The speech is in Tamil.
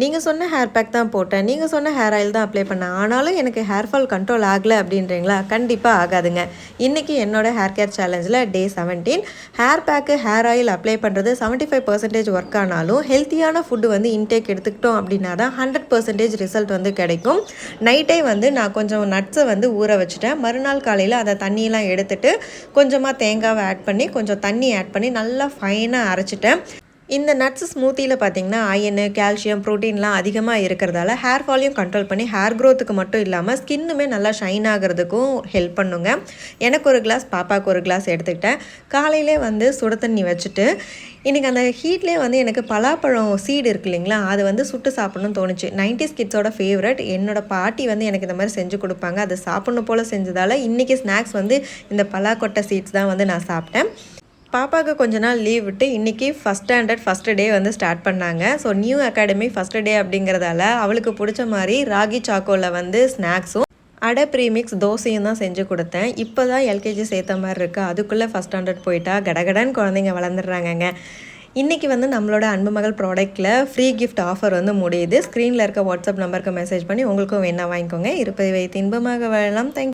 நீங்க சொன்ன ஹேர் பேக் தான் போட்டேன். நீங்க சொன்ன ஹேர் ஆயில் தான் அப்ளை பண்ணேன். ஆனாலும் எனக்கு ஹேர் ஃபால் கண்ட்ரோல் ஆகல அப்படின்றீங்களா? கண்டிப்பா ஆகாதுங்க. இன்னைக்கு என்னோட ஹேர் கேர் சேலஞ்சில day 17 hair pack, hair oil apply பண்ணுறது 75% ஒர்க் ஆனாலும் ஹெல்த்தியான ஃபுட்டு வந்து இன்டேக் எடுத்துக்கிட்டோம் அப்படின்னா தான் 100% ரிசல்ட் வந்து கிடைக்கும். நைட்டே வந்து நான் கொஞ்சம் நட்ஸை வந்து ஊற வச்சுட்டேன். மறுநாள் காலையில் அதை தண்ணியெலாம் எடுத்துட்டு கொஞ்சமாக தேங்காவை ஆட் பண்ணி கொஞ்சம் தண்ணி ஆட் பண்ணி நல்லா ஃபைனாக அரைச்சிட்டேன். இந்த நட்ஸ் ஸ்மூத்தியில் பார்த்தீங்கன்னா அயனு, கால்சியம், ப்ரோட்டீன்லாம் அதிகமாக இருக்கிறதால ஹேர் ஃபாலையும் கண்ட்ரோல் பண்ணி ஹேர் க்ரோத்துக்கு மட்டும் இல்லாமல் ஸ்கின்னுமே நல்லா ஷைன் ஆகிறதுக்கும் ஹெல்ப் பண்ணுங்க. எனக்கு ஒரு கிளாஸ், பாப்பாவுக்கு ஒரு கிளாஸ் எடுத்துக்கிட்டேன். காலையிலே வந்து சுட தண்ணி வச்சுட்டு இன்றைக்கி அந்த ஹீட்லேயே வந்து எனக்கு பலாப்பழம் சீடு இருக்குது இல்லைங்களா, அது வந்து சுட்டு சாப்பிட்ணுன்னு தோணுச்சு. 90s கிட்ஸோட favourite. என்னோட பாட்டி வந்து எனக்கு இந்த மாதிரி செஞ்சு கொடுப்பாங்க. அதை சாப்பிட்ணும் போல் செஞ்சதால் இன்றைக்கி ஸ்நாக்ஸ் வந்து இந்த பலாக்கொட்டை சீட்ஸ் தான் வந்து நான் சாப்பிட்டேன். பாப்பாவுக்கு கொஞ்ச நாள் லீவ் விட்டு இன்றைக்கி ஃபஸ்ட் ஸ்டாண்டர்ட் ஃபஸ்ட்டு டே வந்து ஸ்டார்ட் பண்ணாங்க. So new academy first day அப்படிங்கிறதால அவளுக்கு பிடிச்ச மாதிரி ராகி சாக்கோவில் வந்து ஸ்நாக்ஸும் அடை ப்ரீமிக்ஸ் தோசையும் தான் செஞ்சு கொடுத்தேன். இப்போ தான் எல்கேஜி சேர்த்த மாதிரி இருக்குது. அதுக்குள்ளே ஃபஸ்ட் ஸ்டாண்டர்ட் போயிட்டா கடகடன்னு குழந்தைங்க வளர்ந்துடுறாங்கங்க. இன்றைக்கி வந்து நம்மளோட அன்பு மகள் ப்ராடக்ட்டில் ஃப்ரீ கிஃப்ட் ஆஃபர் வந்து முடியுது. ஸ்க்ரீனில் இருக்க வாட்ஸ்அப் நம்பருக்கு மெசேஜ் பண்ணி உங்களுக்கும் வேணா வாங்கிக்கோங்க. இருப்பதை வைத்து இன்பமாக வாழலாம். தேங்க்யூ.